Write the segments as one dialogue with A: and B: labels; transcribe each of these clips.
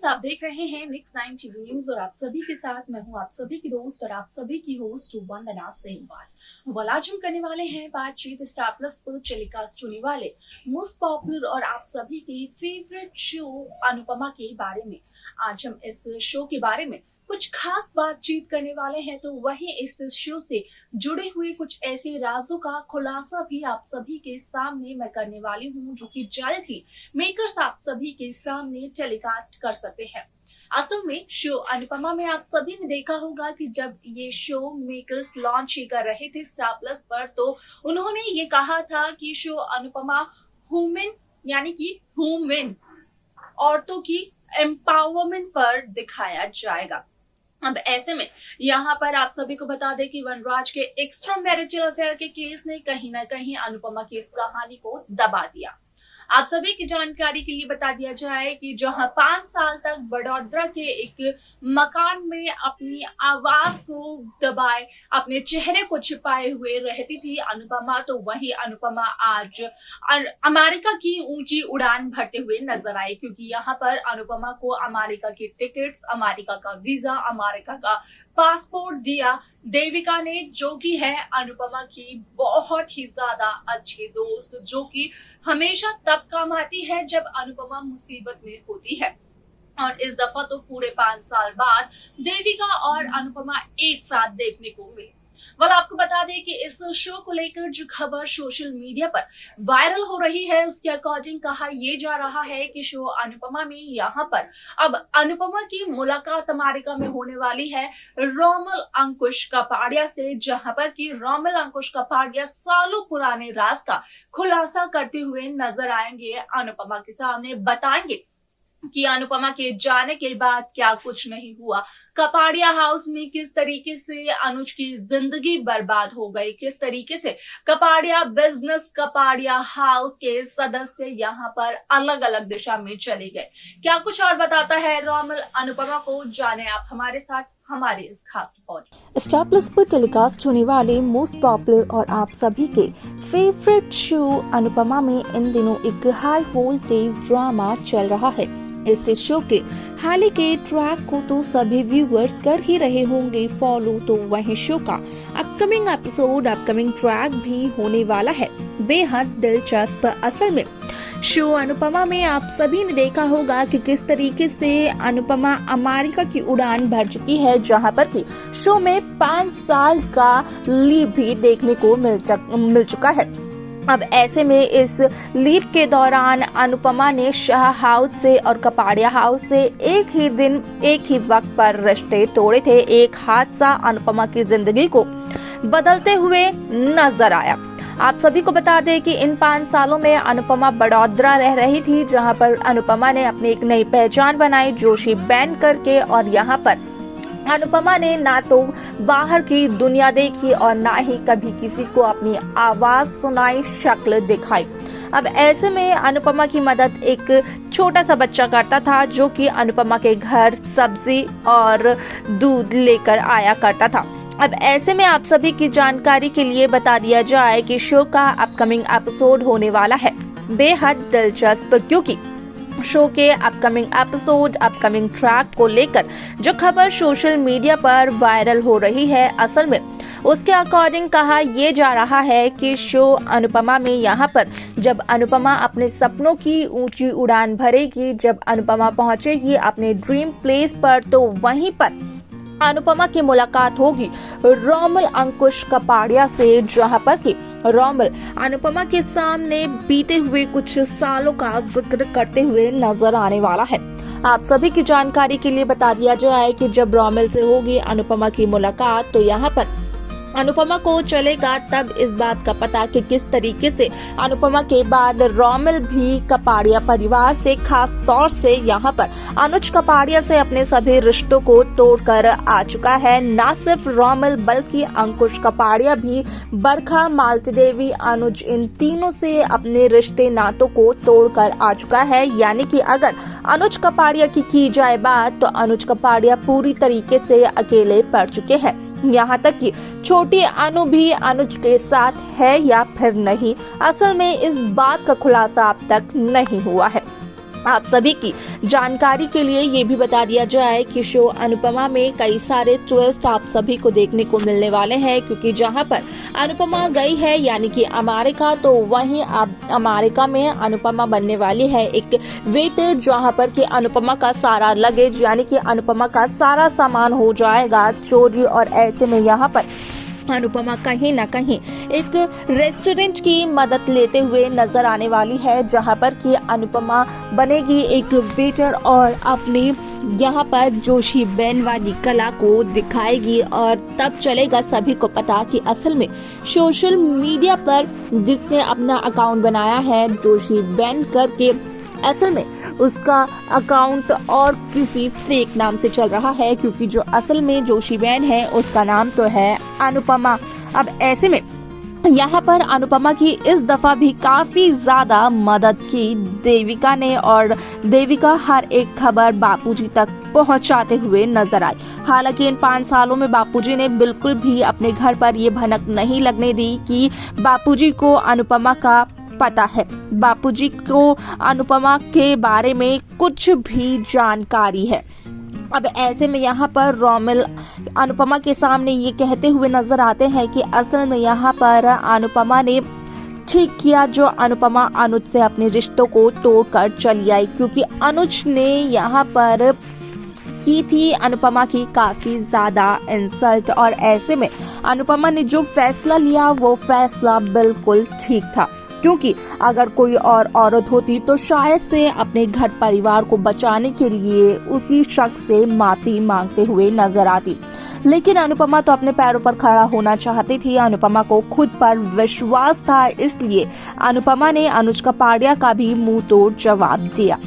A: Friends, आप देख रहे हैं नेक्स्ट 9 टीवी न्यूज और आप सभी के साथ मैं हूं आप सभी की दोस्त और आप सभी की होस्ट वंदना सेमवाल। आज हम करने वाले हैं बातचीत स्टार प्लस पर टेलीकास्ट होने वाले मोस्ट पॉपुलर और आप सभी के फेवरेट शो अनुपमा के बारे में। आज हम इस शो के बारे में कुछ खास बातचीत करने वाले हैं, तो वही इस शो से जुड़े हुए कुछ ऐसे राजों का खुलासा भी आप सभी के सामने मैं करने वाली हूं, जो कि जल्द ही मेकर्स आप सभी के सामने टेलीकास्ट कर सकते हैं। असल में शो अनुपमा में आप सभी ने देखा होगा कि जब ये शो मेकर्स लॉन्च ही कर रहे थे स्टार प्लस पर, तो उन्होंने ये कहा था कि शो अनुपमा वुमेन यानी कि वुमेन औरतों की एम्पावरमेंट पर दिखाया जाएगा। अब ऐसे में यहाँ पर आप सभी को बता दें कि वनराज के एक्स्ट्रा मैरिटल अफेयर के केस ने कहीं ना कहीं अनुपमा की इस कहानी को दबा दिया। आप सभी की जानकारी के लिए बता दिया जाए कि जहां 5 साल तक बड़ौदा के एक मकान में अपनी आवाज को दबाए अपने चेहरे को छिपाए हुए रहती थी अनुपमा, तो वही अनुपमा आज अमेरिका की ऊंची उड़ान भरते हुए नजर आई, क्योंकि यहाँ पर अनुपमा को अमेरिका की टिकट्स, अमेरिका का वीजा, अमेरिका का पासपोर्ट दिया देविका ने, जो कि है अनुपमा की बहुत ही ज्यादा अच्छी दोस्त, जो कि हमेशा तब काम आती है जब अनुपमा मुसीबत में होती है। और इस दफा तो पूरे 5 साल बाद देविका और अनुपमा एक साथ देखने को मिली। आपको बता दें कि इस शो को लेकर जो खबर सोशल मीडिया पर वायरल हो रही है, उसके अकॉर्डिंग कहा यह जा रहा है कि शो अनुपमा में यहाँ पर अब अनुपमा की मुलाकात अमेरिका में होने वाली है रोमल अंकुश कपाड़िया से, जहां पर कि रोमल अंकुश कपाड़िया सालों पुराने राज का खुलासा करते हुए नजर आएंगे, अनुपमा के सामने बताएंगे कि अनुपमा के जाने के बाद क्या कुछ नहीं हुआ, कपाड़िया हाउस में किस तरीके से अनुज की जिंदगी बर्बाद हो गई, किस तरीके से कपाड़िया बिजनेस, कपाड़िया हाउस के सदस्य यहाँ पर अलग अलग दिशा में चले गए, क्या कुछ और बताता है रोमल अनुपमा को, जाने आप हमारे साथ हमारे इस खास रिपोर्ट।
B: स्टार प्लस पर टेलीकास्ट होने वाले मोस्ट पॉपुलर और आप सभी के फेवरेट शो अनुपमा में इन दिनों एक हाई वोल्टेज ड्रामा चल रहा है। इस शो के हाल ही के ट्रैक को तो सभी व्यूअर्स कर ही रहे होंगे फॉलो, तो वहीं शो का अपकमिंग एपिसोड, अपकमिंग ट्रैक भी होने वाला है बेहद दिलचस्प। असल में शो अनुपमा में आप सभी ने देखा होगा कि किस तरीके से अनुपमा अमेरिका की उड़ान भर चुकी है, जहां पर कि शो में 5 साल का लीव भी देखने को मिल चुका है। अब ऐसे में इस लीव के दौरान अनुपमा ने शाह हाउस से और कपाड़िया हाउस से एक ही दिन एक ही वक्त पर रिश्ते तोड़े थे। एक हादसा अनुपमा की जिंदगी को बदलते हुए नजर आया। आप सभी को बता दें कि इन 5 सालों में अनुपमा बड़ौदा रह रही थी, जहां पर अनुपमा ने अपनी एक नई पहचान बनाई जोशी बैन करके, और यहाँ पर अनुपमा ने ना तो बाहर की दुनिया देखी और ना ही कभी किसी को अपनी आवाज सुनाई, शक्ल दिखाई। अब ऐसे में अनुपमा की मदद एक छोटा सा बच्चा करता था, जो कि अनुपमा के घर सब्जी और दूध लेकर आया करता था। अब ऐसे में आप सभी की जानकारी के लिए बता दिया जाए कि शो का अपकमिंग एपिसोड होने वाला है बेहद दिलचस्प, क्योंकि शो के अपकमिंग एपिसोड, अपकमिंग ट्रैक को लेकर जो खबर सोशल मीडिया पर वायरल हो रही है, असल में उसके अकॉर्डिंग कहा यह जा रहा है कि शो अनुपमा में यहाँ पर जब अनुपमा अपने सपनों की ऊंची उड़ान भरेगी, जब अनुपमा पहुंचेगी अपने ड्रीम प्लेस पर, तो वहीं पर अनुपमा की मुलाकात होगी रोमल अंकुश कपाड़िया से, जहां पर कि रोमल अनुपमा के सामने बीते हुए कुछ सालों का जिक्र करते हुए नजर आने वाला है। आप सभी की जानकारी के लिए बता दिया जाए कि जब रोमल से होगी अनुपमा की मुलाकात, तो यहाँ पर अनुपमा को चलेगा तब इस बात का पता कि किस तरीके से अनुपमा के बाद रोमल भी कपाड़िया परिवार से, खास तौर से यहाँ पर अनुज कपाड़िया से अपने सभी रिश्तों को तोड़कर आ चुका है। न सिर्फ रोमल बल्कि अंकुश कपाड़िया भी, बरखा, मालती देवी, अनुज, इन तीनों से अपने रिश्ते नातों को तोड़कर आ चुका है। यानी कि अगर अनुज कपाड़िया की जाए बात, तो अनुज कपाड़िया पूरी तरीके से अकेले पड़ चुके हैं। यहाँ तक कि छोटी अनु भी अनुज के साथ है या फिर नहीं, असल में इस बात का खुलासा अब तक नहीं हुआ है। आप सभी की जानकारी के लिए ये भी बता दिया जाए कि शो अनुपमा में कई सारे ट्विस्ट आप सभी को देखने को मिलने वाले हैं, क्योंकि जहां पर अनुपमा गई है यानी कि अमेरिका, तो वहीं अब अमेरिका में अनुपमा बनने वाली है एक वेटर, जहां पर कि अनुपमा का सारा लगेज यानी कि अनुपमा का सारा सामान हो जाएगा चोरी। और ऐसे में यहाँ पर अनुपमा कहीं ना कहीं एक रेस्टोरेंट की मदद लेते हुए नजर आने वाली है, जहां पर कि अनुपमा बनेगी एक वेटर और अपनी यहाँ पर जोशी बैन वाली कला को दिखाएगी। और तब चलेगा सभी को पता कि असल में सोशल मीडिया पर जिसने अपना अकाउंट बनाया है जोशी बैन करके, असल में उसका अकाउंट और किसी फेक नाम से चल रहा है, क्योंकि जो असल में जोशी बैन है उसका नाम तो है अनुपमा। अब ऐसे में यहाँ पर अनुपमा की इस दफा भी काफी ज्यादा मदद की देविका ने, और देविका हर एक खबर बापूजी तक पहुँचाते हुए नजर आई। हालांकि इन 5 सालों में बापूजी ने बिल्कुल भी अपने घर पर ये भनक नहीं लगने दी कि बापूजी को अनुपमा का पता है, बापूजी को अनुपमा के बारे में कुछ भी जानकारी है। अब ऐसे में यहाँ पर रोमिल अनुपमा के सामने ये कहते हुए नजर आते हैं कि असल में यहाँ पर अनुपमा ने ठीक किया जो अनुपमा अनुज से अपने रिश्तों को तोड़कर चली आई, क्योंकि अनुज ने यहाँ पर की थी अनुपमा की काफी ज्यादा इंसल्ट। और ऐसे में अनुपमा ने जो फैसला लिया वो फैसला बिल्कुल ठीक था, क्योंकि अगर कोई और औरत होती तो शायद से अपने घर परिवार को बचाने के लिए उसी शख्स से माफी मांगते हुए नजर आती। लेकिन अनुपमा तो अपने पैरों पर खड़ा होना चाहती थी, अनुपमा को खुद पर विश्वास था, इसलिए अनुपमा ने अनुज कपाड़िया का भी मुंह तोड़ जवाब दिया।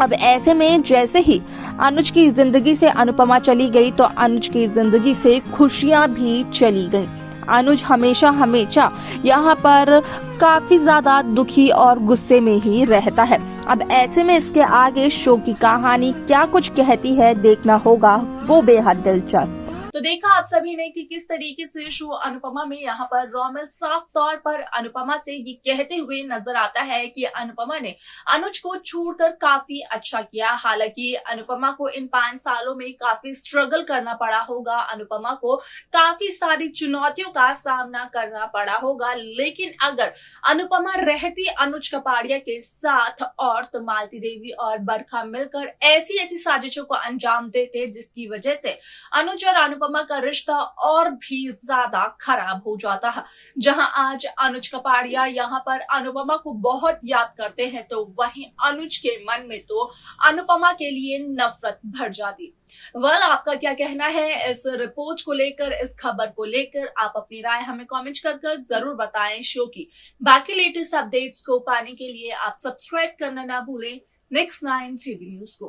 B: अब ऐसे में जैसे ही अनुज की जिंदगी से अनुपमा चली गई तो अनुज की जिंदगी से खुशियां भी चली गईं। अनुज हमेशा यहाँ पर काफी ज्यादा दुखी और गुस्से में ही रहता है। अब ऐसे में इसके आगे शो की कहानी क्या कुछ कहती है देखना होगा, वो बेहद दिलचस्प।
A: तो देखा आप सभी ने कि किस तरीके से शो अनुपमा में यहाँ पर रोमिल साफ तौर पर अनुपमा से ये कहते हुए नजर आता है कि अनुपमा ने अनुज को छोड़कर काफी अच्छा किया। हालांकि अनुपमा को इन 5 सालों में काफी स्ट्रगल करना पड़ा होगा, अनुपमा को काफी सारी चुनौतियों का सामना करना पड़ा होगा, लेकिन अगर अनुपमा रहती अनुज कपाड़िया के साथ और तो मालती देवी और बरखा मिलकर ऐसी साजिशों को अंजाम देते जिसकी वजह से अनुज और अनुपमा का रिश्ता और भी ज्यादा खराब हो जाता है। जहां आज अनुज कपाड़िया यहाँ पर अनुपमा को बहुत याद करते हैं, तो वहीं अनुज के मन में तो अनुपमा के लिए नफरत भर जाती। आपका क्या कहना है इस रिपोर्ट को लेकर, इस खबर को लेकर? आप अपनी राय हमें कमेंट कर जरूर बताएं। शो की बाकी लेटेस्ट अपडेट्स को पाने के लिए आप सब्सक्राइब करना ना भूलें Next 9 TV न्यूज को।